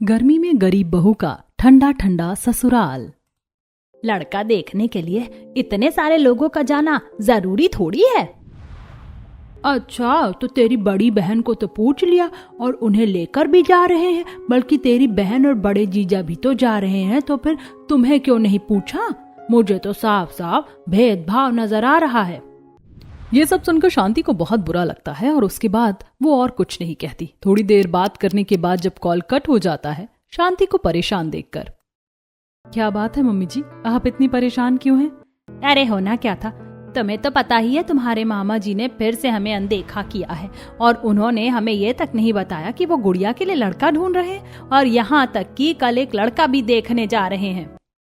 गर्मी में गरीब बहू का ठंडा ठंडा ससुराल। लड़का देखने के लिए इतने सारे लोगों का जाना जरूरी थोड़ी है। अच्छा, तो तेरी बड़ी बहन को तो पूछ लिया और उन्हें लेकर भी जा रहे हैं, बल्कि तेरी बहन और बड़े जीजा भी तो जा रहे हैं, तो फिर तुम्हें क्यों नहीं पूछा? मुझे तो साफ साफ भेदभाव नजर आ रहा है। ये सब सुनकर शांति को बहुत बुरा लगता है और उसके बाद वो और कुछ नहीं कहती। थोड़ी देर बात करने के बाद जब कॉल कट हो जाता है, शांति को परेशान देखकर, क्या बात है मम्मी जी, आप इतनी परेशान क्यों हैं? अरे होना क्या था, तुम्हें तो पता ही है, तुम्हारे मामा जी ने फिर से हमें अनदेखा किया है और उन्होंने हमें ये तक नहीं बताया कि वो गुड़िया के लिए लड़का ढूंढ रहे हैं और यहाँ तक कि कल एक लड़का भी देखने जा रहे हैं।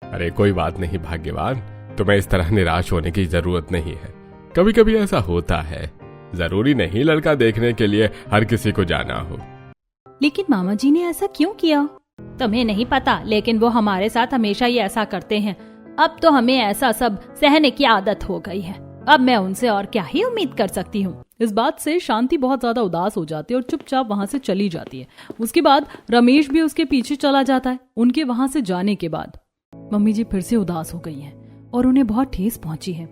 अरे कोई बात नहीं भाग्यवान, तुम्हें इस तरह निराश होने की जरूरत नहीं है। कभी कभी ऐसा होता है, जरूरी नहीं लड़का देखने के लिए हर किसी को जाना हो। लेकिन मामा जी ने ऐसा क्यों किया? तुम्हें नहीं पता, लेकिन वो हमारे साथ हमेशा ही ऐसा करते हैं। अब तो हमें ऐसा सब सहने की आदत हो गई है। अब मैं उनसे और क्या ही उम्मीद कर सकती हूँ। इस बात से शांति बहुत ज्यादा उदास हो जाती है और चुपचाप वहाँ से चली जाती है। उसके बाद रमेश भी उसके पीछे चला जाता है। उनके वहाँ से जाने के बाद मम्मी जी फिर से उदास हो गई हैं और उन्हें बहुत ठेस पहुंची है।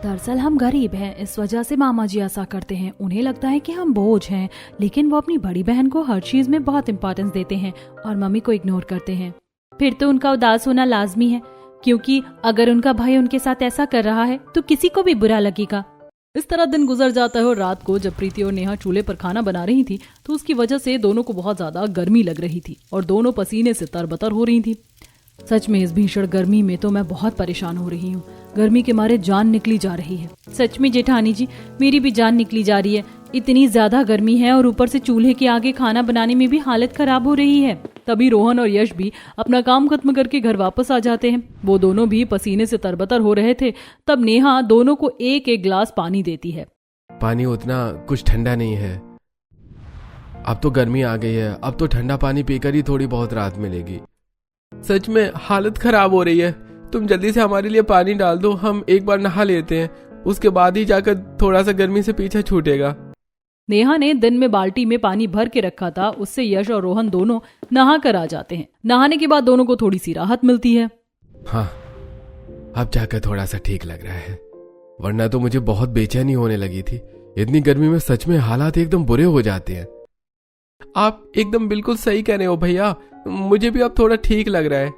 दरअसल हम गरीब हैं, इस वजह से मामा जी ऐसा करते हैं। उन्हें लगता है कि हम बोझ हैं, लेकिन वो अपनी बड़ी बहन को हर चीज में बहुत इम्पोर्टेंस देते हैं और मम्मी को इग्नोर करते हैं। फिर तो उनका उदास होना लाजमी है, क्योंकि अगर उनका भाई उनके साथ ऐसा कर रहा है तो किसी को भी बुरा लगेगा। इस तरह दिन गुजर जाता है और रात को जब प्रीति और नेहा चूल्हे पर खाना बना रही थी तो उसकी वजह से दोनों को बहुत ज्यादा गर्मी लग रही थी और दोनों पसीने से तरबतर हो रही थी। सच में इस भीषण गर्मी में तो मैं बहुत परेशान हो रही हूँ। गर्मी के मारे जान निकली जा रही है। सच में जेठानी जी, मेरी भी जान निकली जा रही है। इतनी ज्यादा गर्मी है और ऊपर से चूल्हे के आगे खाना बनाने में भी हालत खराब हो रही है। तभी रोहन और यश भी अपना काम खत्म करके घर वापस आ जाते हैं। वो दोनों भी पसीने से तरबतर हो रहे थे। तब नेहा दोनों को एक एक गिलास पानी देती है। पानी उतना कुछ ठंडा नहीं है। अब तो गर्मी आ गई है, अब तो ठंडा पानी पीकर ही थोड़ी बहुत राहत मिलेगी। सच में हालत खराब हो रही है। तुम जल्दी से हमारे लिए पानी डाल दो, हम एक बार नहा लेते हैं, उसके बाद ही जाकर थोड़ा सा गर्मी से पीछा छूटेगा। नेहा ने दिन में बाल्टी में पानी भर के रखा था, उससे यश और रोहन दोनों नहा कर आ जाते हैं। नहाने के बाद दोनों को थोड़ी सी राहत मिलती है। हाँ, अब जाकर थोड़ा सा ठीक लग रहा है, वरना तो मुझे बहुत बेचैनी होने लगी थी। इतनी गर्मी में सच में हालात एकदम बुरे हो जाते हैं। आप एकदम बिल्कुल सही कह रहे हो भैया, मुझे भी अब थोड़ा ठीक लग रहा है।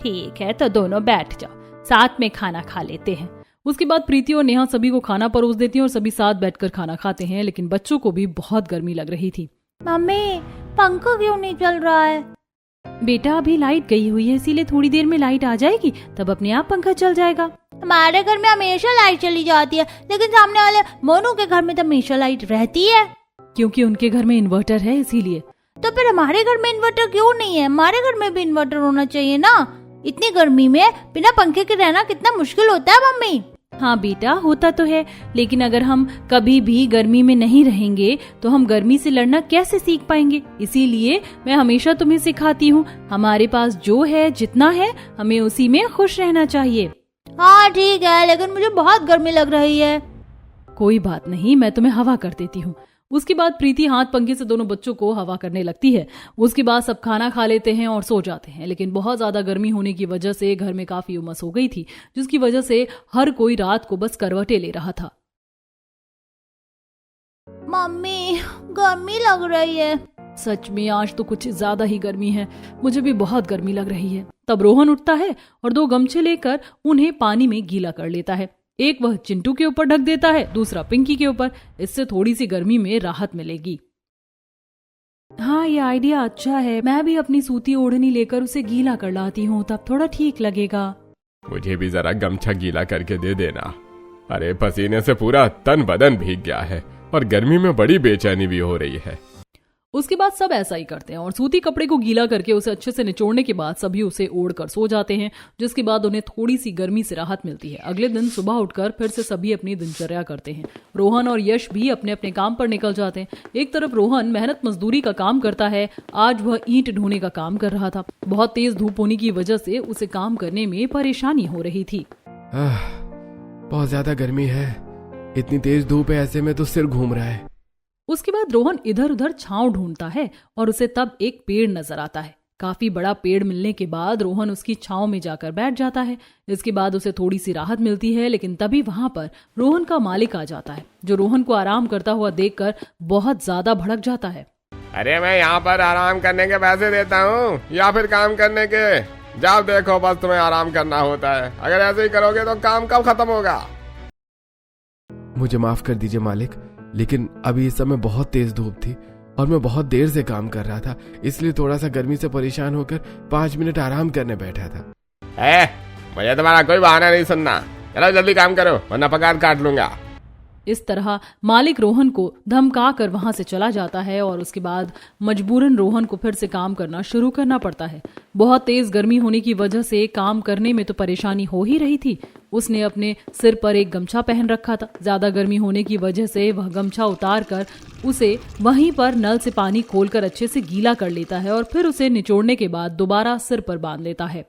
ठीक है, तो दोनों बैठ जाओ, साथ में खाना खा लेते हैं। उसके बाद प्रीति और नेहा सभी को खाना परोस देती हैं और सभी साथ बैठकर खाना खाते हैं। लेकिन बच्चों को भी बहुत गर्मी लग रही थी। मम्मी, पंखा क्यों नहीं चल रहा है? बेटा, अभी लाइट गई हुई है, इसीलिए थोड़ी देर में लाइट आ जाएगी, तब अपने आप पंखा चल जाएगा। हमारे घर में हमेशा लाइट चली जाती है, लेकिन सामने वाले मोनू के घर में तो हमेशा लाइट रहती है। क्योंकि उनके घर में इन्वर्टर है, इसीलिए। तो फिर हमारे घर में इन्वर्टर क्यों नहीं है? हमारे घर में भी इन्वर्टर होना चाहिए ना। इतनी गर्मी में बिना पंखे के रहना कितना मुश्किल होता है मम्मी। हाँ बेटा, होता तो है, लेकिन अगर हम कभी भी गर्मी में नहीं रहेंगे तो हम गर्मी से लड़ना कैसे सीख पाएंगे? इसीलिए मैं हमेशा तुम्हें सिखाती हूँ, हमारे पास जो है, जितना है, हमें उसी में खुश रहना चाहिए। हाँ ठीक है, लेकिन मुझे बहुत गर्मी लग रही है। कोई बात नहीं, मैं तुम्हें हवा कर देती हूँ। उसके बाद प्रीति हाथ पंखे से दोनों बच्चों को हवा करने लगती है। उसके बाद सब खाना खा लेते हैं और सो जाते हैं। लेकिन बहुत ज्यादा गर्मी होने की वजह से घर में काफी उमस हो गई थी, जिसकी वजह से हर कोई रात को बस करवटें ले रहा था। मम्मी, गर्मी लग रही है। सच में आज तो कुछ ज्यादा ही गर्मी है, मुझे भी बहुत गर्मी लग रही है। तब रोहन उठता है और 2 गमछे लेकर उन्हें पानी में गीला कर लेता है। एक वह चिंटू के ऊपर ढक देता है, दूसरा पिंकी के ऊपर। इससे थोड़ी सी गर्मी में राहत मिलेगी। हाँ, ये आइडिया अच्छा है। मैं भी अपनी सूती ओढ़नी लेकर उसे गीला कर लाती हूँ, तब थोड़ा ठीक लगेगा। मुझे भी जरा गमछा गीला करके दे देना। अरे पसीने से पूरा तन बदन भीग गया है और गर्मी में बड़ी बेचैनी भी हो रही है। उसके बाद सब ऐसा ही करते हैं और सूती कपड़े को गीला करके उसे अच्छे से निचोड़ने के बाद सभी उसे ओढ़कर सो जाते हैं, जिसके बाद उन्हें थोड़ी सी गर्मी से राहत मिलती है। अगले दिन सुबह उठकर फिर से सभी अपनी दिनचर्या करते हैं। रोहन और यश भी अपने अपने काम पर निकल जाते हैं। एक तरफ रोहन मेहनत मजदूरी का काम करता है, आज वह ईंट ढोने का काम कर रहा था। बहुत तेज धूप होने की वजह से उसे काम करने में परेशानी हो रही थी। बहुत ज्यादा गर्मी है, इतनी तेज धूप है, ऐसे में तो सिर घूम रहा है। उसके बाद रोहन इधर उधर छांव ढूंढता है और उसे तब एक पेड़ नजर आता है। काफी बड़ा पेड़ मिलने के बाद रोहन उसकी छांव में जाकर बैठ जाता है। इसके बाद उसे थोड़ी सी राहत मिलती है, लेकिन तभी वहां पर रोहन का मालिक आ जाता है, जो रोहन को आराम करता हुआ देखकर बहुत ज्यादा भड़क जाता है। अरे मैं यहाँ पर आराम करने के पैसे देता हूँ या फिर काम करने के? जाओ देखो, बस तुम्हें आराम करना होता है। अगर ऐसे ही करोगे तो काम कब खत्म होगा? मुझे माफ कर दीजिए मालिक, लेकिन अभी इस समय बहुत तेज धूप थी और मैं बहुत देर से काम कर रहा था, इसलिए थोड़ा सा गर्मी से परेशान होकर 5 मिनट आराम करने बैठा था। मुझे तुम्हारा कोई बहाना नहीं सुनना। चलो जल्दी काम करो वरना पगार काट लूंगा। इस तरह मालिक रोहन को धमका कर वहां से चला जाता है और उसके बाद मजबूरन रोहन को फिर से काम करना शुरू करना पड़ता है। बहुत तेज गर्मी होने की वजह से काम करने में तो परेशानी हो ही रही थी। उसने अपने सिर पर एक गमछा पहन रखा था। ज्यादा गर्मी होने की वजह से वह गमछा उतार कर उसे वहीं पर नल से पानी खोलकर अच्छे से गीला कर लेता है और फिर उसे निचोड़ने के बाद दोबारा सिर पर बांध लेता है।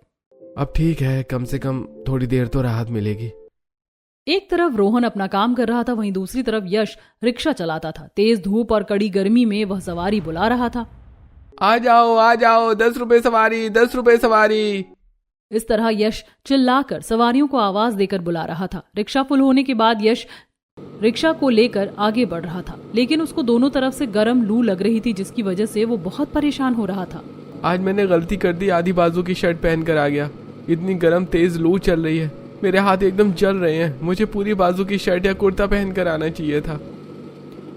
अब ठीक है, कम से कम थोड़ी देर तो राहत मिलेगी। एक तरफ रोहन अपना काम कर रहा था, वहीं दूसरी तरफ यश रिक्शा चलाता था। तेज धूप और कड़ी गर्मी में वह सवारी बुला रहा था। आ जाओ 10 रुपए सवारी, 10 रुपए सवारी। इस तरह यश चिल्लाकर सवारियों को आवाज देकर बुला रहा था। रिक्शा फुल होने के बाद यश रिक्शा को लेकर आगे बढ़ रहा था, लेकिन उसको दोनों तरफ से गर्म लू लग रही थी, जिसकी वजह से वो बहुत परेशान हो रहा था। आज मैंने गलती कर दी, आधी बाजू की शर्ट पहन कर आ गया। इतनी गर्म तेज लू चल रही है, मेरे हाथ एकदम जल रहे हैं। मुझे पूरी बाजू की शर्ट या कुर्ता पहन कर आना चाहिए था।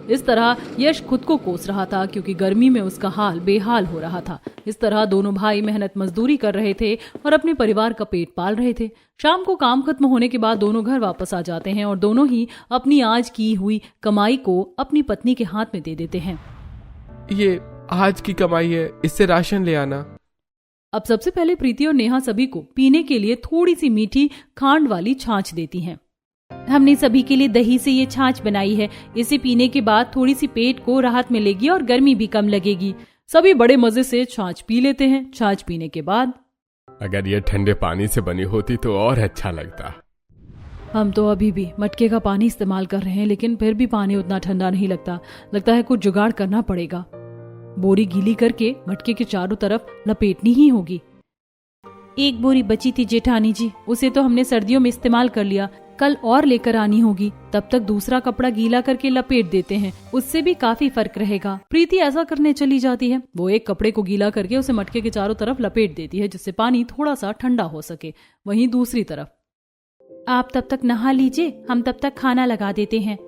इस तरह यश खुद को कोस रहा था, क्योंकि गर्मी में उसका हाल बेहाल हो रहा था। इस तरह दोनों भाई मेहनत मजदूरी कर रहे थे और अपने परिवार का पेट पाल रहे थे। शाम को काम खत्म होने के बाद दोनों घर वापस आ जाते हैं और दोनों ही अपनी आज की हुई कमाई को अपनी पत्नी के हाथ में दे देते हैं। ये आज की कमाई है, इससे राशन ले आना। अब सबसे पहले प्रीति और नेहा सभी को पीने के लिए थोड़ी सी मीठी खांड वाली छाछ देती हैं। हमने सभी के लिए दही से ये छाछ बनाई है। इसे पीने के बाद थोड़ी सी पेट को राहत मिलेगी और गर्मी भी कम लगेगी। सभी बड़े मजे से छाछ पी लेते हैं। छाछ पीने के बाद अगर ये ठंडे पानी से बनी होती तो और अच्छा लगता। हम तो अभी भी मटके का पानी इस्तेमाल कर रहे हैं, लेकिन फिर भी पानी उतना ठंडा नहीं लगता है कुछ जुगाड़ करना पड़ेगा। बोरी गीली करके मटके के चारों तरफ लपेटनी ही होगी। एक बोरी बची थी जेठानी जी, उसे तो हमने सर्दियों में इस्तेमाल कर लिया, कल और लेकर आनी होगी। तब तक दूसरा कपड़ा गीला करके लपेट देते हैं, उससे भी काफी फर्क रहेगा। प्रीति ऐसा करने चली जाती है। वो एक कपड़े को गीला करके उसे मटके के चारों तरफ लपेट देती है, जिससे पानी थोड़ा सा ठंडा हो सके। वहीं दूसरी तरफ आप तब तक नहा लीजिए, हम तब तक खाना लगा देते हैं।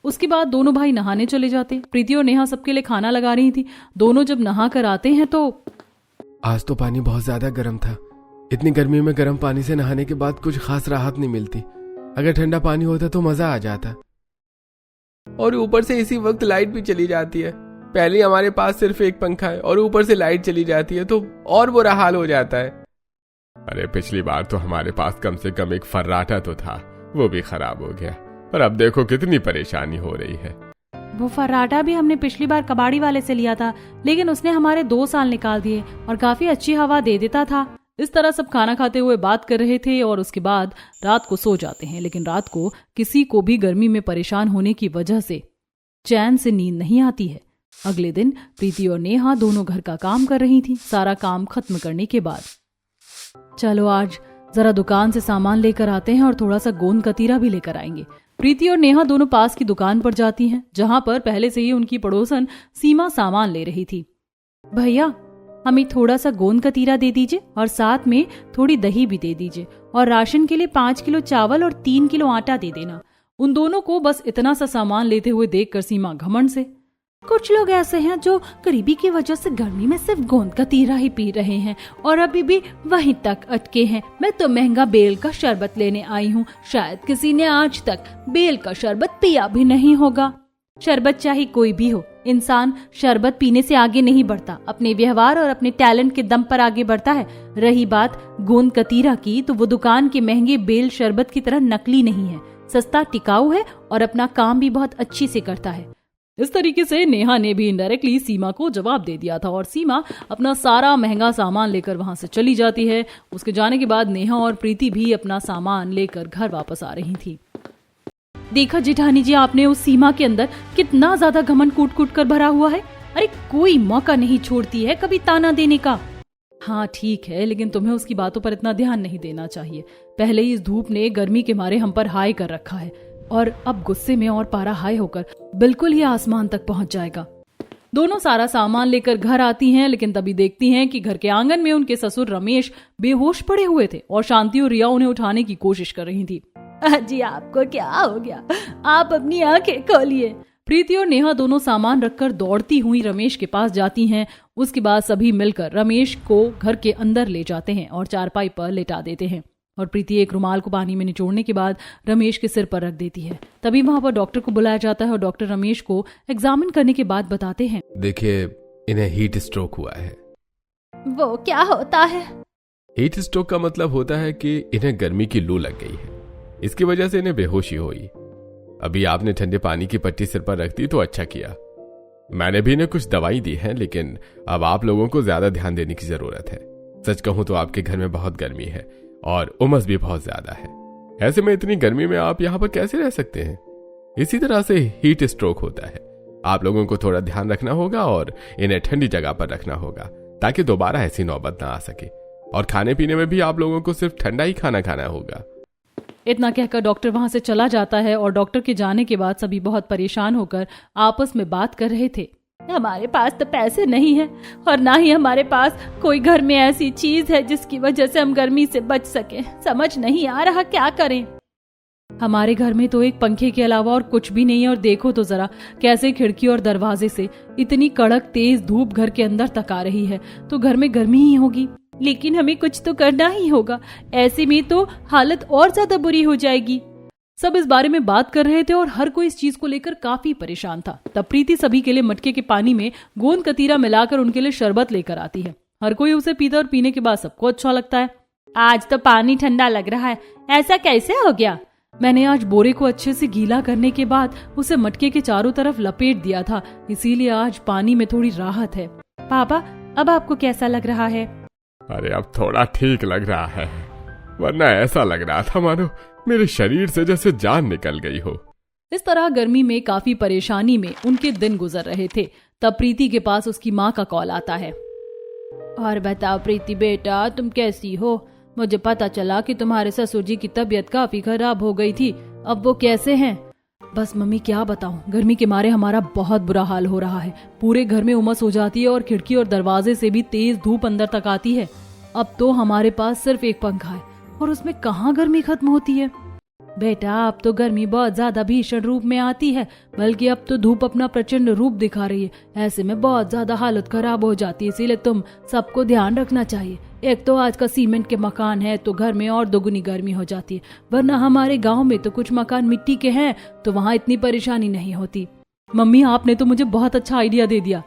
उसके बाद दोनों भाई नहाने चले जाते। प्रीति और नेहा सबके लिए खाना लगा रही थी। दोनों जब नहा कर आते हैं तो आज तो पानी बहुत ज्यादा गर्म था। इतनी गर्मी में गर्म पानी से नहाने के बाद कुछ खास राहत नहीं मिलती। अगर ठंडा पानी होता तो मजा आ जाता। और ऊपर से इसी वक्त लाइट भी चली जाती है। पहले हमारे पास सिर्फ एक पंखा है और ऊपर से लाइट चली जाती है तो और बुरा हाल हो जाता है। अरे पिछली बार तो हमारे पास कम से कम एक फर्राटा तो था, वो भी खराब हो गया। और अब देखो कितनी परेशानी हो रही है। वो फर्राटा भी हमने पिछली बार कबाड़ी वाले से लिया था, लेकिन उसने हमारे 2 साल निकाल दिए और काफी अच्छी हवा दे देता था। इस तरह सब खाना खाते हुए बात कर रहे थे और उसके बाद रात को सो जाते हैं। लेकिन रात को किसी को भी गर्मी में परेशान होने की वजह से चैन से नींद नहीं आती है। अगले दिन प्रीति और नेहा दोनों घर का काम कर रही थी। सारा काम खत्म करने के बाद चलो आज जरा दुकान से सामान लेकर आते हैं और थोड़ा सा गोंद कतीरा भी लेकर आएंगे। प्रीति और नेहा दोनों पास की दुकान पर जाती हैं, जहां पर पहले से ही उनकी पड़ोसन सीमा सामान ले रही थी। भैया हमें थोड़ा सा गोंद कतीरा दे दीजिए और साथ में थोड़ी दही भी दे दीजिए और राशन के लिए 5 किलो चावल और 3 किलो आटा दे देना। उन दोनों को बस इतना सा सामान लेते हुए देखकर सीमा घमंड से, कुछ लोग ऐसे हैं जो गरीबी की वजह से गर्मी में सिर्फ गोंद कतीरा ही पी रहे हैं और अभी भी वहीं तक अटके हैं। मैं तो महंगा बेल का शरबत लेने आई हूँ, शायद किसी ने आज तक बेल का शरबत पिया भी नहीं होगा। शरबत चाहे कोई भी हो, इंसान शरबत पीने से आगे नहीं बढ़ता, अपने व्यवहार और अपने टैलेंट के दम पर आगे बढ़ता है। रही बात गोंद कतीरा की, तो वो दुकान के महंगे बेल शरबत की तरह नकली नहीं है, सस्ता टिकाऊ है और अपना काम भी बहुत अच्छी से करता है। इस तरीके से नेहा ने भी इनडायरेक्टली सीमा को जवाब दे दिया था और सीमा अपना सारा महंगा सामान लेकर वहां से चली जाती है। उसके जाने के बाद नेहा और प्रीति भी अपना सामान लेकर घर वापस आ रही थी। देखा जेठानी जी आपने उस सीमा के अंदर कितना ज्यादा घमंड कूट कूट कर भरा हुआ है। अरे कोई मौका नहीं छोड़ती है कभी ताना देने का। हाँ ठीक है, लेकिन तुम्हें उसकी बातों पर इतना ध्यान नहीं देना चाहिए। पहले ही इस धूप ने गर्मी के मारे हम पर हाई कर रखा है और अब गुस्से में और पारा हाई होकर बिल्कुल ही आसमान तक पहुंच जाएगा। दोनों सारा सामान लेकर घर आती हैं, लेकिन तभी देखती हैं कि घर के आंगन में उनके ससुर रमेश बेहोश पड़े हुए थे और शांति और रिया उन्हें उठाने की कोशिश कर रही थी। जी आपको क्या हो गया? आप अपनी आंखें खोलिए। प्रीति और नेहा दोनों सामान रखकर दौड़ती हुई रमेश के पास जाती हैं। उसके बाद सभी मिलकर रमेश को घर के अंदर ले जाते हैं और चारपाई पर लेटा देते हैं और प्रीति एक रुमाल को पानी में निचोड़ने के बाद रमेश के सिर पर रख देती है। तभी वहां पर डॉक्टर को बुलाया जाता है और डॉक्टर रमेश को एग्जामिन करने के बाद बताते हैं, देखिए इन्हें हीट स्ट्रोक हुआ है। वो क्या होता है? हीट स्ट्रोक का मतलब होता है कि इन्हें गर्मी की लू लग गई है, इसकी वजह से इन्हें बेहोशी हुई। अभी आपने ठंडे पानी की पट्टी सिर पर रख दी तो अच्छा किया। मैंने भी इन्हें कुछ दवाई दी है, लेकिन अब आप लोगों को ज्यादा ध्यान देने की जरूरत है। सच कहूं तो आपके घर में बहुत गर्मी है और उमस भी बहुत ज्यादा है। ऐसे में इतनी गर्मी में आप यहाँ पर कैसे रह सकते हैं? इसी तरह से हीट स्ट्रोक होता है। आप लोगों को थोड़ा ध्यान रखना होगा और इन्हें ठंडी जगह पर रखना होगा ताकि दोबारा ऐसी नौबत ना आ सके। और खाने पीने में भी आप लोगों को सिर्फ ठंडा ही खाना खाना होगा। इतना कहकर डॉक्टर वहां से चला जाता है और डॉक्टर के जाने के बाद सभी बहुत परेशान होकर आपस में बात कर रहे थे। हमारे पास तो पैसे नहीं है और ना ही हमारे पास कोई घर में ऐसी चीज है जिसकी वजह से हम गर्मी से बच सके। समझ नहीं आ रहा क्या करें। हमारे घर में तो एक पंखे के अलावा और कुछ भी नहीं है और देखो तो जरा कैसे खिड़की और दरवाजे से इतनी कड़क तेज धूप घर के अंदर तक आ रही है, तो घर में गर्मी ही होगी। लेकिन हमें कुछ तो करना ही होगा, ऐसे में तो हालत और ज्यादा बुरी हो जाएगी। सब इस बारे में बात कर रहे थे और हर कोई इस चीज को लेकर काफी परेशान था। तब प्रीति सभी के लिए मटके के पानी में गोंद कतीरा मिलाकर उनके लिए शरबत लेकर आती है। हर कोई उसे पीता और पीने के बाद सबको अच्छा लगता है। आज तो पानी ठंडा लग रहा है, ऐसा कैसे हो गया? मैंने आज बोरे को अच्छे से गीला करने के बाद उसे मटके के चारों तरफ लपेट दिया था, इसीलिए आज पानी में थोड़ी राहत है। पापा अब आपको कैसा लग रहा है? अरे अब थोड़ा ठीक लग रहा है, वरना ऐसा लग रहा था मानो मेरे शरीर से जैसे जान निकल गई हो। इस तरह गर्मी में काफी परेशानी में उनके दिन गुजर रहे थे। तब प्रीति के पास उसकी माँ का कॉल आता है। और बताओ प्रीति बेटा, तुम कैसी हो? मुझे पता चला कि तुम्हारे ससुर जी की तबीयत काफी खराब हो गई थी, अब वो कैसे हैं? बस मम्मी क्या बताऊं, गर्मी के मारे हमारा बहुत बुरा हाल हो रहा है। पूरे घर में उमस हो जाती है और खिड़की और दरवाजे से भी तेज धूप अंदर तक आती है। अब तो हमारे पास सिर्फ एक पंखा है और उसमें कहाँ गर्मी खत्म होती है। बेटा अब तो गर्मी बहुत ज्यादा भीषण रूप में आती है, बल्कि अब तो धूप अपना प्रचंड रूप दिखा रही है। ऐसे में बहुत ज्यादा हालत खराब हो जाती है, इसीलिए तुम सबको ध्यान रखना चाहिए। एक तो आज का सीमेंट के मकान है तो घर में और दोगुनी गर्मी हो जाती है, वरना हमारे गांव में तो कुछ मकान मिट्टी के हैं तो वहाँ इतनी परेशानी नहीं होती। मम्मी आपने तो मुझे बहुत अच्छा आइडिया दे दिया।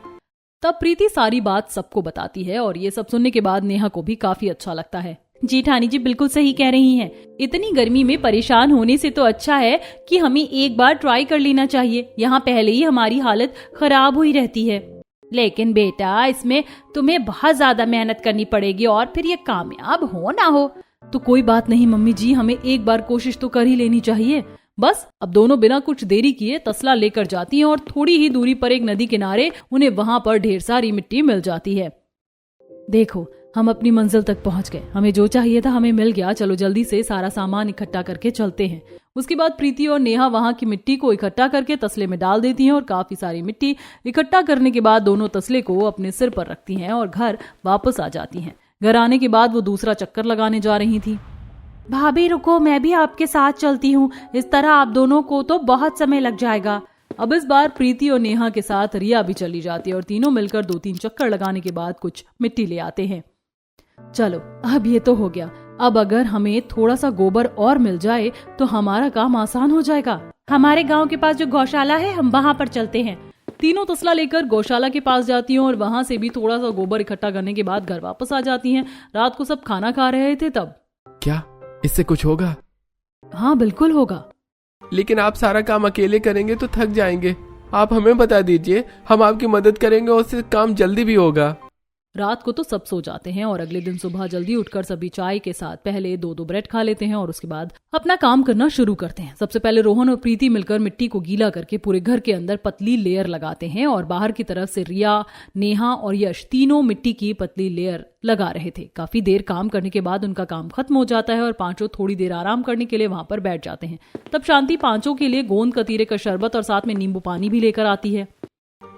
तब प्रीति सारी बात सबको बताती है और ये सब सुनने के बाद नेहा को भी काफी अच्छा लगता है। जेठानी जी बिल्कुल सही कह रही हैं। इतनी गर्मी में परेशान होने से तो अच्छा है कि हमें एक बार ट्राई कर लेना चाहिए। यहाँ पहले ही हमारी हालत खराब हुई रहती है। लेकिन बेटा इसमें तुम्हें बहुत ज्यादा मेहनत करनी पड़ेगी और फिर ये कामयाब हो ना हो तो कोई बात नहीं मम्मी जी, हमें एक बार कोशिश तो कर ही लेनी चाहिए। बस अब दोनों बिना कुछ देरी किए तसला लेकर जाती हैं और थोड़ी ही दूरी पर एक नदी किनारे उन्हें वहां पर ढेर सारी मिट्टी मिल जाती है। देखो हम अपनी मंजिल तक पहुंच गए, हमें जो चाहिए था हमें मिल गया। चलो जल्दी से सारा सामान इकट्ठा करके चलते हैं। उसके बाद प्रीति और नेहा वहां की मिट्टी को इकट्ठा करके तसले में डाल देती हैं और काफी सारी मिट्टी इकट्ठा करने के बाद दोनों तसले को अपने सिर पर रखती हैं और घर वापस आ जाती हैं। घर आने के बाद वो दूसरा चक्कर लगाने जा रही थी। भाभी रुको, मैं भी आपके साथ चलती हूँ, इस तरह आप दोनों को तो बहुत समय लग जाएगा। अब इस बार प्रीति और नेहा के साथ रिया भी चली जाती है और तीनों मिलकर 2-3 चक्कर लगाने के बाद कुछ मिट्टी ले आते हैं। चलो अब ये तो हो गया, अब अगर हमें थोड़ा सा गोबर और मिल जाए तो हमारा काम आसान हो जाएगा। हमारे गांव के पास जो गौशाला है हम वहां पर चलते हैं। तीनों तसला लेकर गौशाला के पास जाती हैं और वहां से भी थोड़ा सा गोबर इकट्ठा करने के बाद घर वापस आ जाती हैं। रात को सब खाना खा रहे थे तब। क्या इससे कुछ होगा? हाँ बिल्कुल होगा। लेकिन आप सारा काम अकेले करेंगे तो थक जाएंगे। आप हमें बता दीजिए, हम आपकी मदद करेंगे और उससे काम जल्दी भी होगा। रात को तो सब सो जाते हैं और अगले दिन सुबह जल्दी उठकर सभी चाय के साथ पहले 2-2 ब्रेड खा लेते हैं और उसके बाद अपना काम करना शुरू करते हैं। सबसे पहले रोहन और प्रीति मिलकर मिट्टी को गीला करके पूरे घर के अंदर पतली लेयर लगाते हैं और बाहर की तरफ से रिया, नेहा और यश तीनों मिट्टी की पतली लेयर लगा रहे थे। काफी देर काम करने के बाद उनका काम खत्म हो जाता है और पांचों थोड़ी देर आराम करने के लिए वहां पर बैठ जाते हैं। तब शांति पांचों के लिए गोंद कतीरे का शरबत और साथ में नींबू पानी भी लेकर आती है।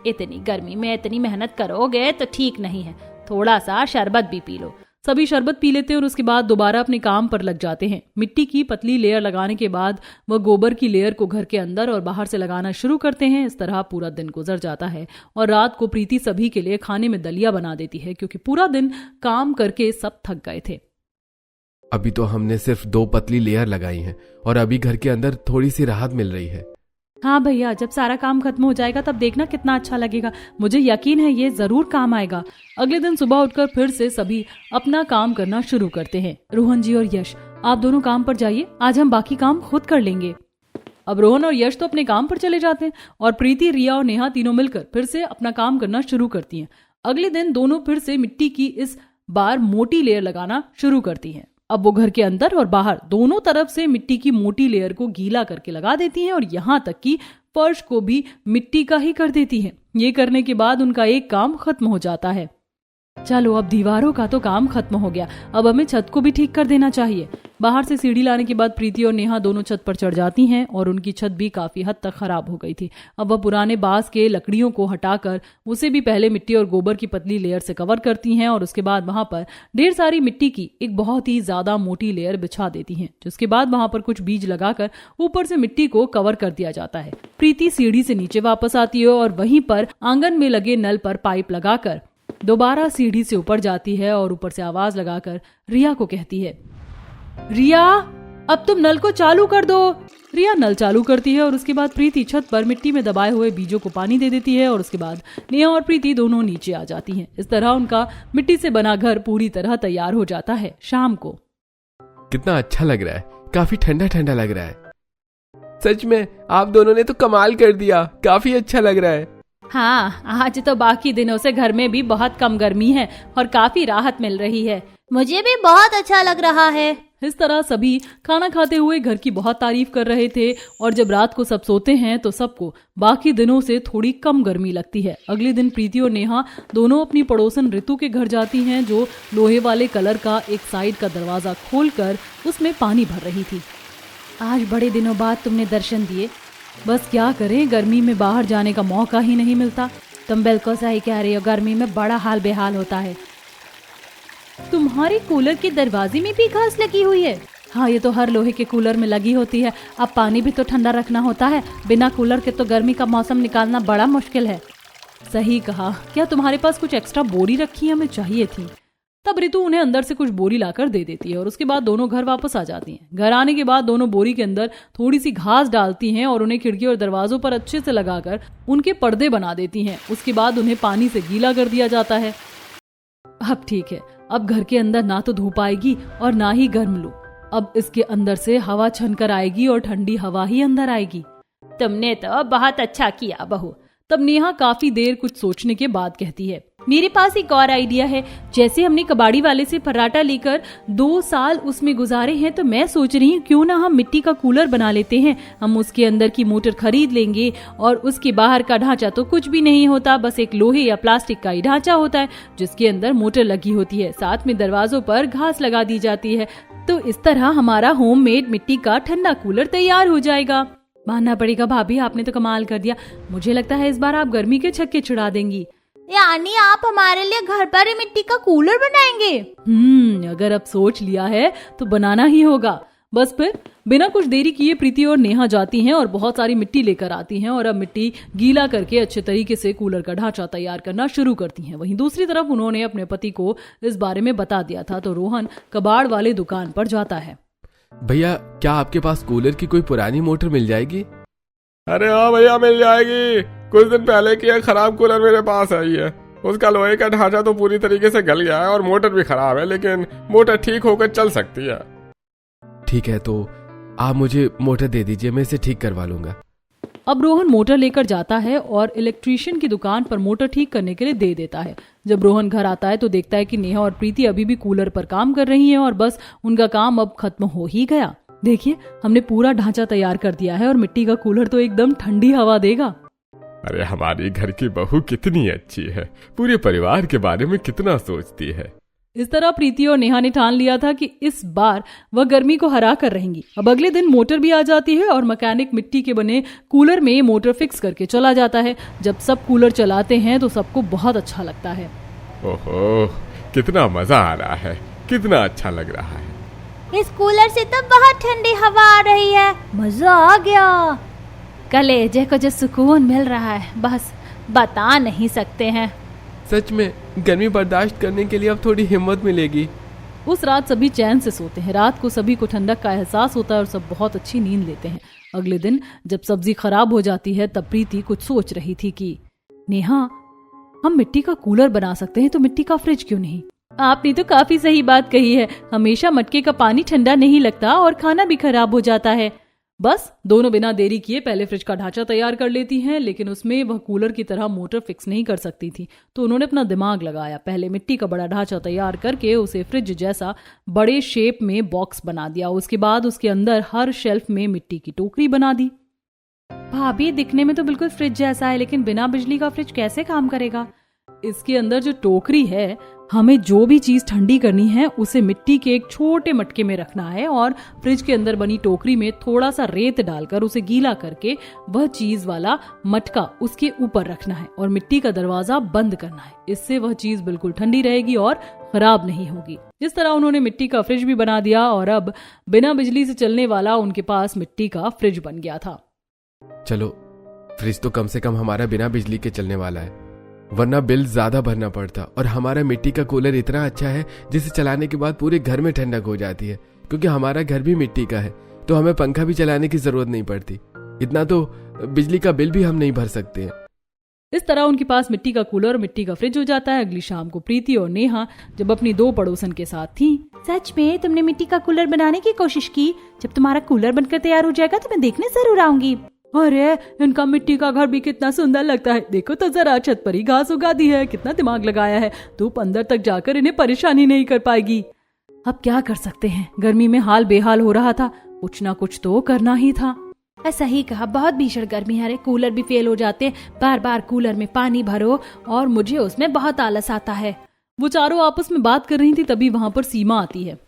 इतनी गर्मी में इतनी मेहनत करोगे तो ठीक नहीं है, थोड़ा सा शरबत भी पी लो। सभी शरबत पी लेते हैं और उसके बाद दोबारा अपने काम पर लग जाते हैं। मिट्टी की पतली लेयर लगाने के बाद वह गोबर की लेयर को घर के अंदर और बाहर से लगाना शुरू करते हैं। इस तरह पूरा दिन गुजर जाता है और रात को प्रीति सभी के लिए खाने में दलिया बना देती है क्योंकि पूरा दिन काम करके सब थक गए थे। अभी तो हमने सिर्फ 2 पतली लेयर लगाई हैं और अभी घर के अंदर थोड़ी सी राहत मिल रही है। हाँ भैया, जब सारा काम खत्म हो जाएगा तब देखना कितना अच्छा लगेगा। मुझे यकीन है ये जरूर काम आएगा। अगले दिन सुबह उठकर फिर से सभी अपना काम करना शुरू करते हैं। रोहन जी और यश, आप दोनों काम पर जाइए, आज हम बाकी काम खुद कर लेंगे। अब रोहन और यश तो अपने काम पर चले जाते हैं और प्रीति, रिया और नेहा तीनों मिलकर फिर से अपना काम करना शुरू करती हैं। अगले दिन दोनों फिर से मिट्टी की इस बार मोटी लेयर लगाना शुरू करती हैं। अब वो घर के अंदर और बाहर दोनों तरफ से मिट्टी की मोटी लेयर को गीला करके लगा देती हैं और यहाँ तक कि फर्श को भी मिट्टी का ही कर देती हैं। ये करने के बाद उनका एक काम खत्म हो जाता है। चलो, अब दीवारों का तो काम खत्म हो गया, अब हमें छत को भी ठीक कर देना चाहिए। बाहर से सीढ़ी लाने के बाद प्रीति और नेहा दोनों छत पर चढ़ जाती हैं और उनकी छत भी काफी हद तक खराब हो गई थी। अब वह पुराने बांस के लकड़ियों को हटाकर उसे भी पहले मिट्टी और गोबर की पतली लेयर से कवर करती हैं और उसके बाद वहां पर ढेर सारी मिट्टी की एक बहुत ही ज्यादा मोटी लेयर बिछा देती हैं, जिसके बाद वहां पर कुछ बीज लगाकर ऊपर से मिट्टी को कवर कर दिया जाता है। प्रीति सीढ़ी से नीचे वापस आती है और वहीं पर आंगन में लगे नल पर पाइप लगाकर दोबारा सीढ़ी से ऊपर जाती है और ऊपर से आवाज लगाकर रिया को कहती है, रिया, अब तुम नल को चालू कर दो। रिया नल चालू करती है और उसके बाद प्रीति छत पर मिट्टी में दबाए हुए बीजों को पानी दे देती है और उसके बाद नेहा और प्रीति दोनों नीचे आ जाती हैं। इस तरह उनका मिट्टी से बना घर पूरी तरह तैयार हो जाता है। शाम को कितना अच्छा लग रहा है, काफी ठंडा ठंडा लग रहा है। सच में आप दोनों ने तो कमाल कर दिया, काफी अच्छा लग रहा है। हाँ, आज तो बाकी दिनों से घर में भी बहुत कम गर्मी है और काफी राहत मिल रही है। मुझे भी बहुत अच्छा लग रहा है। इस तरह सभी खाना खाते हुए घर की बहुत तारीफ कर रहे थे और जब रात को सब सोते हैं तो सबको बाकी दिनों से थोड़ी कम गर्मी लगती है। अगले दिन प्रीति और नेहा दोनों अपनी पड़ोसन ऋतु के घर जाती हैं, जो लोहे वाले कलर का एक साइड का दरवाजा खोलकर उसमें पानी भर रही थी। आज बड़े दिनों बाद तुमने दर्शन दिए। बस क्या करें, गर्मी में बाहर जाने का मौका ही नहीं मिलता। तुम बिल्कुल सही कह रही हो, गर्मी में बड़ा हाल बेहाल होता है। तुम्हारे कूलर के दरवाजे में भी घास लगी हुई है? हाँ, ये तो हर लोहे के कूलर में लगी होती है। अब पानी भी तो ठंडा रखना होता है, बिना कूलर के तो गर्मी का मौसम निकालना बड़ा मुश्किल है। सही कहा। क्या तुम्हारे पास कुछ एक्स्ट्रा बोरी रखी है? हमें चाहिए थी। तब ऋतु उन्हें अंदर से कुछ बोरी लाकर दे देती है और उसके बाद दोनों घर वापस आ जाती हैं। घर आने के बाद दोनों बोरी के अंदर थोड़ी सी घास डालती हैं और उन्हें खिड़की और दरवाजों पर अच्छे से लगाकर उनके पर्दे बना देती हैं। उसके बाद उन्हें पानी से गीला कर दिया जाता है। अब ठीक है, अब घर के अंदर ना तो धूप आएगी और ना ही गर्म लू। अब इसके अंदर से हवा छनकर आएगी और ठंडी हवा ही अंदर आएगी। तुमने तो बहुत अच्छा किया बहू। तब नेहा काफी देर कुछ सोचने के बाद कहती है, मेरे पास एक और आइडिया है। जैसे हमने कबाड़ी वाले से फर्राटा लेकर 2 साल उसमें गुजारे हैं, तो मैं सोच रही हूँ क्यों ना हम मिट्टी का कूलर बना लेते हैं। हम उसके अंदर की मोटर खरीद लेंगे और उसके बाहर का ढांचा तो कुछ भी नहीं होता, बस एक लोहे या प्लास्टिक का ही ढांचा होता है जिसके अंदर मोटर लगी होती है। साथ में दरवाजों पर घास लगा दी जाती है। तो इस तरह हमारा होममेड मिट्टी का ठंडा कूलर तैयार हो जाएगा। मानना पड़ेगा भाभी, आपने तो कमाल कर दिया। मुझे लगता है इस बार आप गर्मी के छक्के छुड़ा देंगी। यानी आप हमारे लिए घर पर ही मिट्टी का कूलर बनाएंगे? अगर अब सोच लिया है तो बनाना ही होगा। बस फिर बिना कुछ देरी किए प्रीति और नेहा जाती हैं और बहुत सारी मिट्टी लेकर आती हैं और अब मिट्टी गीला करके अच्छे तरीके से कूलर का ढांचा तैयार करना शुरू करती हैं। वहीं दूसरी तरफ उन्होंने अपने पति को इस बारे में बता दिया था, तो रोहन कबाड़ वाले दुकान पर जाता है। भैया, क्या आपके पास कूलर की कोई पुरानी मोटर मिल जाएगी? अरे हाँ भैया, मिल जाएगी। कुछ दिन पहले की एक खराब कूलर मेरे पास आई है। उसका लोहे का ढांचा तो पूरी तरीके से गल गया है और मोटर भी खराब है, लेकिन मोटर ठीक होकर चल सकती है। ठीक है, तो आप मुझे मोटर दे दीजिए, मैं इसे ठीक करवा लूंगा। अब रोहन मोटर लेकर जाता है और इलेक्ट्रीशियन की दुकान पर मोटर ठीक करने के लिए दे देता है। जब रोहन घर आता है तो देखता है कि नेहा और प्रीति अभी भी कूलर पर काम कर रही हैं और बस उनका काम अब खत्म हो ही गया। देखिए, हमने पूरा ढांचा तैयार कर दिया है और मिट्टी का कूलर तो एकदम ठंडी हवा देगा। अरे हमारी घर की बहू कितनी अच्छी है, पूरे परिवार के बारे में कितना सोचती है। इस तरह प्रीति और नेहा ने ठान लिया था कि इस बार वह गर्मी को हरा कर रहेंगी। अब अगले दिन मोटर भी आ जाती है और मैकेनिक मिट्टी के बने कूलर में मोटर फिक्स करके चला जाता है। जब सब कूलर चलाते हैं तो सबको बहुत अच्छा लगता है। ओहो, कितना मजा आ रहा है, कितना अच्छा लग रहा है। इस कूलर से तो बहुत ठंडी हवा आ रही है, मजा आ गया। कलेजे को जो सुकून मिल रहा है बस बता नहीं सकते हैं। सच में गर्मी बर्दाश्त करने के लिए अब थोड़ी हिम्मत मिलेगी। उस रात सभी चैन से सोते हैं। रात को सभी को ठंडक का एहसास होता है और सब बहुत अच्छी नींद लेते हैं। अगले दिन जब सब्जी खराब हो जाती है तब प्रीति कुछ सोच रही थी कि नेहा, हम मिट्टी का कूलर बना सकते हैं तो मिट्टी का फ्रिज क्यों नहीं? आपने तो काफी सही बात कही है। हमेशा मटके का पानी ठंडा नहीं लगता और खाना भी खराब हो जाता है। बस दोनों बिना देरी किए पहले फ्रिज का ढांचा तैयार कर लेती हैं, लेकिन उसमें वह कूलर की तरह मोटर फिक्स नहीं कर सकती थी। तो उन्होंने अपना दिमाग लगाया। पहले मिट्टी का बड़ा ढांचा तैयार करके उसे फ्रिज जैसा बड़े शेप में बॉक्स बना दिया। उसके बाद उसके अंदर हर शेल्फ में मिट्टी की टोकरी बना दी। भाभी, दिखने में तो बिल्कुल फ्रिज जैसा है, लेकिन बिना बिजली का फ्रिज कैसे काम करेगा? इसके अंदर जो टोकरी है, हमें जो भी चीज ठंडी करनी है उसे मिट्टी के एक छोटे मटके में रखना है और फ्रिज के अंदर बनी टोकरी में थोड़ा सा रेत डालकर उसे गीला करके वह चीज वाला मटका उसके ऊपर रखना है और मिट्टी का दरवाजा बंद करना है। इससे वह चीज बिल्कुल ठंडी रहेगी और खराब नहीं होगी। इस तरह उन्होंने मिट्टी का फ्रिज भी बना दिया और अब बिना बिजली से चलने वाला उनके पास मिट्टी का फ्रिज बन गया था। चलो, फ्रिज तो कम से कम हमारा बिना बिजली के चलने वाला है, वरना बिल ज्यादा भरना पड़ता। और हमारा मिट्टी का कूलर इतना अच्छा है जिसे चलाने के बाद पूरे घर में ठंडक हो जाती है। क्योंकि हमारा घर भी मिट्टी का है तो हमें पंखा भी चलाने की जरूरत नहीं पड़ती। इतना तो बिजली का बिल भी हम नहीं भर सकते हैं। इस तरह उनके पास मिट्टी का कूलर और मिट्टी का फ्रिज हो जाता है। अगली शाम को प्रीति और नेहा जब अपनी दो पड़ोसन के साथ थी। सच में तुमने मिट्टी का कूलर बनाने की कोशिश की? जब तुम्हारा कूलर बनकर तैयार हो जाएगा तो मैं देखने जरूर आऊंगी। अरे, इनका मिट्टी का घर भी कितना सुंदर लगता है। देखो तो जरा, छत पर ही घास उगा दी है, कितना दिमाग लगाया है। धूप अंदर तक जाकर इन्हें परेशानी नहीं कर पाएगी। अब क्या कर सकते हैं, गर्मी में हाल बेहाल हो रहा था, कुछ ना कुछ तो करना ही था। ऐसा ही कहा, बहुत भीषण गर्मी है। कूलर भी फेल हो जाते, बार बार कूलर में पानी भरो और मुझे उसमें बहुत आलस आता है। वो चारों आपस में बात कर रही थी, तभी वहाँ पर सीमा आती है।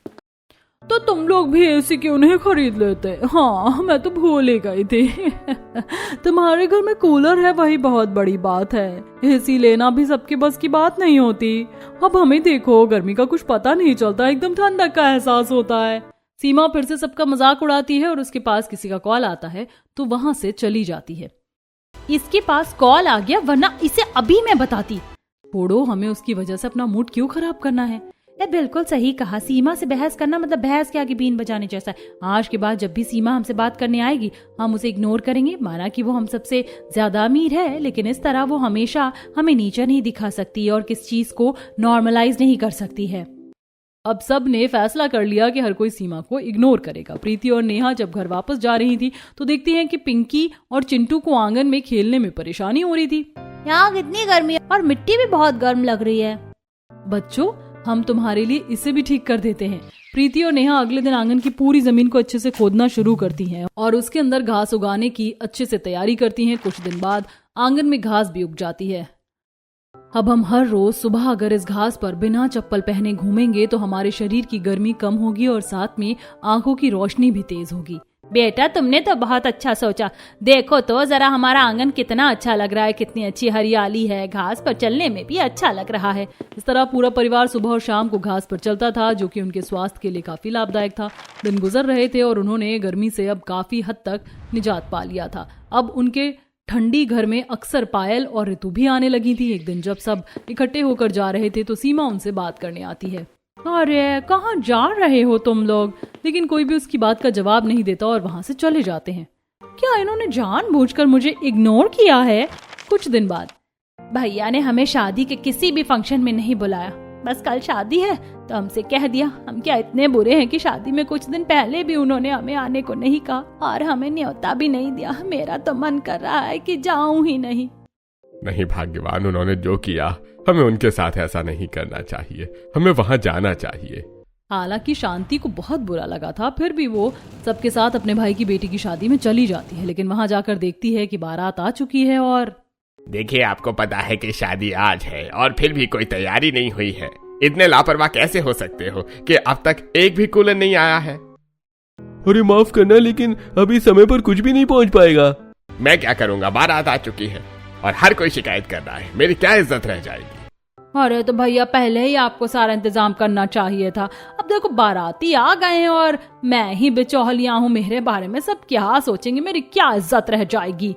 तो तुम लोग भी एसी क्यों नहीं खरीद लेते? हाँ, मैं तो भूल ही गई थी। तुम्हारे घर में कूलर है वही बहुत बड़ी बात है। एसी लेना भी सबके बस की बात नहीं होती। अब हमें देखो, गर्मी का कुछ पता नहीं चलता, एकदम ठंडक का एहसास होता है। सीमा फिर से सबका मजाक उड़ाती है और उसके पास किसी का कॉल आता है तो वहाँ से चली जाती है। इसके पास कॉल आ गया, वरना इसे अभी मैं बताती। छोड़ो, हमें उसकी वजह से अपना मूड क्यों खराब करना है? बिल्कुल सही कहा। सीमा से बहस करना मतलब भैंस के आगे बीन बजाने जैसा है। आज के बाद जब भी सीमा हमसे बात करने आएगी हम उसे इग्नोर करेंगे। माना कि वो हम सबसे ज्यादा अमीर है, लेकिन इस तरह वो हमेशा हमें नीचा नहीं दिखा सकती और किस चीज को नॉर्मलाइज नहीं कर सकती है। अब सब ने फैसला कर लिया कि हर कोई सीमा को इग्नोर करेगा। प्रीति और नेहा जब घर वापस जा रही थी तो देखती हैं कि पिंकी और चिंटू को आंगन में खेलने में परेशानी हो रही थी। यहाँ कितनी गर्मी है और मिट्टी भी बहुत गर्म लग रही है। बच्चों, हम तुम्हारे लिए इसे भी ठीक कर देते हैं। प्रीति और नेहा अगले दिन आंगन की पूरी जमीन को अच्छे से खोदना शुरू करती हैं और उसके अंदर घास उगाने की अच्छे से तैयारी करती हैं। कुछ दिन बाद आंगन में घास भी उग जाती है। अब हम हर रोज सुबह अगर इस घास पर बिना चप्पल पहने घूमेंगे तो हमारे शरीर की गर्मी कम होगी और साथ में आंखों की रोशनी भी तेज होगी। बेटा, तुमने तो बहुत अच्छा सोचा। देखो तो जरा हमारा आंगन कितना अच्छा लग रहा है, कितनी अच्छी हरियाली है, घास पर चलने में भी अच्छा लग रहा है। इस तरह पूरा परिवार सुबह और शाम को घास पर चलता था, जो कि उनके स्वास्थ्य के लिए काफी लाभदायक था। दिन गुजर रहे थे और उन्होंने गर्मी से अब काफी हद तक निजात पा लिया था। अब उनके ठंडी घर में अक्सर पायल और ऋतु भी आने लगी थी। एक दिन जब सब इकट्ठे होकर जा रहे थे तो सीमा उनसे बात करने आती है। अरे, कहाँ जा रहे हो तुम लोग? लेकिन कोई भी उसकी बात का जवाब नहीं देता और वहाँ से चले जाते हैं। क्या इन्होंने जानबूझकर मुझे इग्नोर किया है? कुछ दिन बाद भैया ने हमें शादी के किसी भी फंक्शन में नहीं बुलाया, बस कल शादी है तो हमसे कह दिया। हम क्या इतने बुरे हैं कि शादी में कुछ दिन पहले भी उन्होंने हमें आने को नहीं कहा और हमें न्योता भी नहीं दिया। मेरा तो मन कर रहा है कि जाऊं ही नहीं। नहीं भाग्यवान, उन्होंने जो किया हमें उनके साथ ऐसा नहीं करना चाहिए, हमें वहां जाना चाहिए। हालांकि शांति को बहुत बुरा लगा था, फिर भी वो सबके साथ अपने भाई की बेटी की शादी में चली जाती है। लेकिन वहां जाकर देखती है कि बारात आ चुकी है और देखिए, आपको पता है कि शादी आज है और फिर भी कोई तैयारी नहीं हुई है। इतने लापरवाह कैसे हो सकते हो कि अब तक एक भी कूलर नहीं आया है? अरे माफ करना, लेकिन अभी समय पर कुछ भी नहीं पहुंच पाएगा। मैं क्या करूंगा, बारात आ चुकी है और हर कोई शिकायत कर रहा है, मेरी क्या इज्जत रह जाएगी? अरे तो भैया पहले ही आपको सारा इंतजाम करना चाहिए था। अब देखो बाराती आ गए हैं और मैं ही बेचौलिया हूँ, मेरे बारे में सब क्या सोचेंगे, मेरी क्या इज्जत रह जाएगी।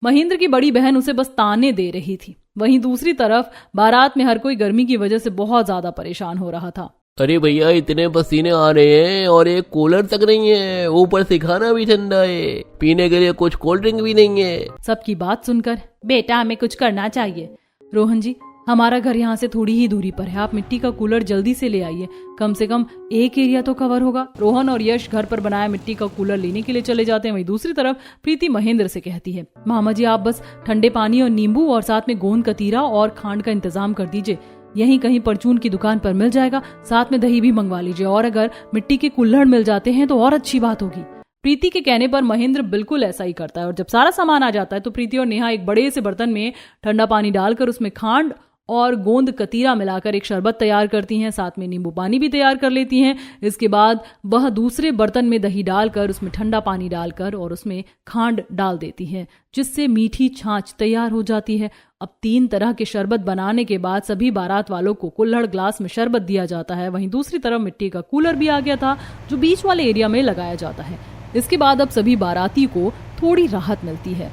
महेंद्र की बड़ी बहन उसे बस ताने दे रही थी। वहीं दूसरी तरफ बारात में हर कोई गर्मी की वजह से बहुत ज्यादा परेशान हो रहा था। अरे भैया, इतने पसीने आ रहे हैं और एक कूलर तक नहीं है, ऊपर से खाना भी ठंडा है, पीने के लिए कुछ कोल्ड ड्रिंक भी नहीं है। सबकी बात सुनकर बेटा हमें कुछ करना चाहिए। रोहन जी, हमारा घर यहाँ से थोड़ी ही दूरी पर है, आप मिट्टी का कूलर जल्दी से ले आइए, कम से कम एक एरिया तो कवर होगा। रोहन और यश घर पर बनाया मिट्टी का कूलर लेने के लिए चले जाते हैं। वहीं दूसरी तरफ प्रीति महेंद्र से कहती है, मामा जी आप बस ठंडे पानी और नींबू और साथ में गोंद कतीरा और खांड का इंतजाम कर दीजिए। यहीं कहीं परचून की दुकान पर मिल जाएगा, साथ में दही भी मंगवा लीजिए, और अगर मिट्टी के कुल्हड़ मिल जाते हैं तो और अच्छी बात होगी। प्रीति के कहने पर महेंद्र बिल्कुल ऐसा ही करता है और जब सारा सामान आ जाता है तो प्रीति और नेहा एक बड़े से बर्तन में ठंडा पानी डालकर उसमें खांड और गोंद कतीरा मिलाकर एक शरबत तैयार करती हैं, साथ में नींबू पानी भी तैयार कर लेती हैं। इसके बाद वह दूसरे बर्तन में दही डालकर उसमें ठंडा पानी डालकर और उसमें खांड डाल देती हैं, जिससे मीठी छाछ तैयार हो जाती है। अब 3 तरह के शरबत बनाने के बाद सभी बारात वालों को कुल्हड़ ग्लास में शरबत दिया जाता है। वहीं दूसरी तरफ मिट्टी का कूलर भी आ गया था जो बीच वाले एरिया में लगाया जाता है। इसके बाद अब सभी बाराती को थोड़ी राहत मिलती है।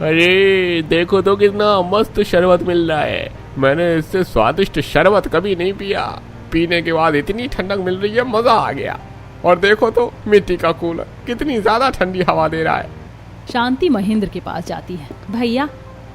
अरे देखो तो कितना मस्त शरबत मिल रहा है, मैंने इससे स्वादिष्ट शरबत कभी नहीं पिया। पीने के बाद इतनी ठंडक मिल रही है, मजा आ गया। और देखो तो मिट्टी का कूलर कितनी ज्यादा ठंडी हवा दे रहा है। शांति महेंद्र के पास जाती है, भैया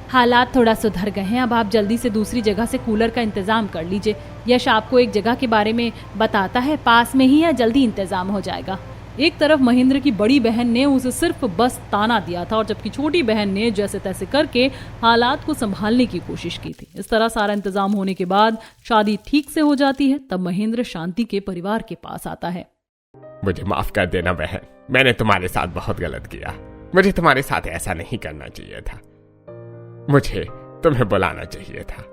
हालात थोड़ा सुधर गए हैं, अब आप जल्दी से दूसरी जगह से कूलर का इंतजाम कर लीजिए। यश आपको एक जगह के बारे में बताता है, पास में ही है, जल्दी इंतजाम हो जाएगा। एक तरफ महेंद्र की बड़ी बहन ने उसे सिर्फ बस ताना दिया था और जबकि छोटी बहन ने जैसे तैसे करके हालात को संभालने की कोशिश की थी। इस तरह सारा इंतजाम होने के बाद शादी ठीक से हो जाती है। तब महेंद्र शांति के परिवार के पास आता है। मुझे माफ कर देना बहन, मैंने तुम्हारे साथ बहुत गलत किया, मुझे तुम्हारे साथ ऐसा नहीं करना चाहिए था, मुझे तुम्हें बुलाना चाहिए था।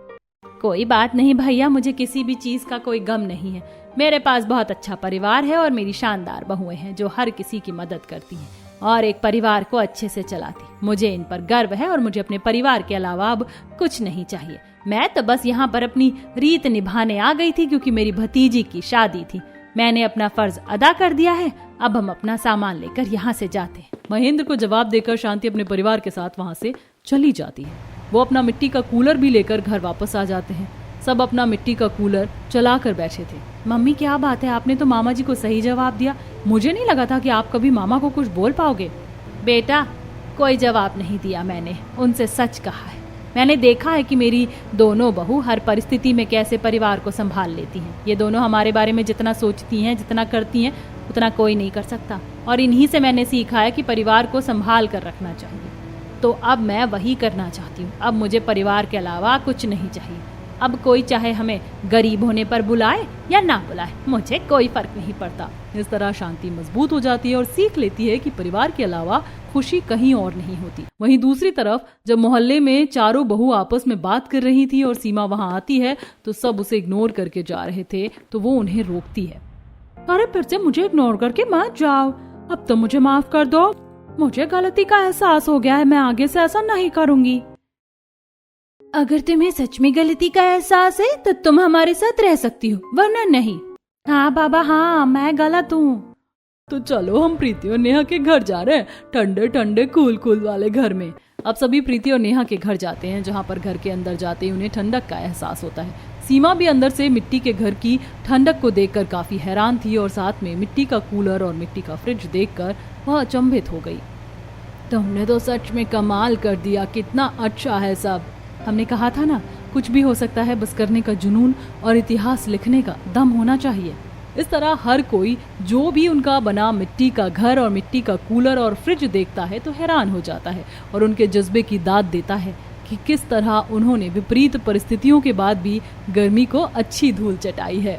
कोई बात नहीं भैया, मुझे किसी भी चीज का कोई गम नहीं है। मेरे पास बहुत अच्छा परिवार है और मेरी शानदार बहुएं हैं जो हर किसी की मदद करती हैं और एक परिवार को अच्छे से चलाती। मुझे इन पर गर्व है और मुझे अपने परिवार के अलावा अब कुछ नहीं चाहिए। मैं तो बस यहाँ पर अपनी रीत निभाने आ गई थी क्योंकि मेरी भतीजी की शादी थी। मैंने अपना फर्ज अदा कर दिया है, अब हम अपना सामान लेकर यहाँ से जाते हैं। महेंद्र को जवाब देकर शांति अपने परिवार के साथ वहाँ से चली जाती है। वो अपना मिट्टी का कूलर भी लेकर घर वापस आ जाते हैं। सब अपना मिट्टी का कूलर चला कर बैठे थे। मम्मी क्या बात है, आपने तो मामा जी को सही जवाब दिया, मुझे नहीं लगा था कि आप कभी मामा को कुछ बोल पाओगे। बेटा कोई जवाब नहीं दिया, मैंने उनसे सच कहा है। मैंने देखा है कि मेरी दोनों बहू हर परिस्थिति में कैसे परिवार को संभाल लेती हैं। ये दोनों हमारे बारे में जितना सोचती हैं, जितना करती हैं, उतना कोई नहीं कर सकता और इन्हीं से मैंने सीखा है कि परिवार को संभाल कर रखना चाहिए। तो अब मैं वही करना चाहती हूँ। अब मुझे परिवार के अलावा कुछ नहीं चाहिए। अब कोई चाहे हमें गरीब होने पर बुलाए या ना बुलाए, मुझे कोई फर्क नहीं पड़ता। इस तरह शांति मजबूत हो जाती है और सीख लेती है कि परिवार के अलावा खुशी कहीं और नहीं होती। वहीं दूसरी तरफ जब मोहल्ले में चारों बहू आपस में बात कर रही थी और सीमा वहां आती है तो सब उसे इग्नोर करके जा रहे थे, तो वो उन्हें रोकती है। अरे फिर से मुझे इग्नोर करके मत जाओ, अब तो मुझे माफ कर दो, मुझे गलती का एहसास हो गया है, मैं आगे से ऐसा नहीं करूंगी। अगर तुम्हें सच में गलती का एहसास है तो तुम हमारे साथ रह सकती हो, वरना नहीं। हाँ बाबा हाँ, मैं गलत हूँ। तो चलो हम प्रीति और नेहा के घर जा रहे हैं, ठंडे ठंडे कूल कूल वाले घर में। अब सभी प्रीति और नेहा के घर जाते हैं, जहाँ पर घर के अंदर जाते ही उन्हें ठंडक का एहसास होता है। सीमा भी अंदर से मिट्टी के घर की ठंडक को देखकर काफी हैरान थी और साथ में मिट्टी का कूलर और मिट्टी का फ्रिज देखकर वह अचंभित हो गई। तुमने तो सच में कमाल कर दिया, कितना अच्छा है सब। हमने कहा था ना, कुछ भी हो सकता है, बस करने का जुनून और इतिहास लिखने का दम होना चाहिए। इस तरह हर कोई जो भी उनका बना मिट्टी का घर और मिट्टी का कूलर और फ्रिज देखता है तो हैरान हो जाता है और उनके जज्बे की दाद देता है कि किस तरह उन्होंने विपरीत परिस्थितियों के बाद भी गर्मी को अच्छी धूल चटाई है।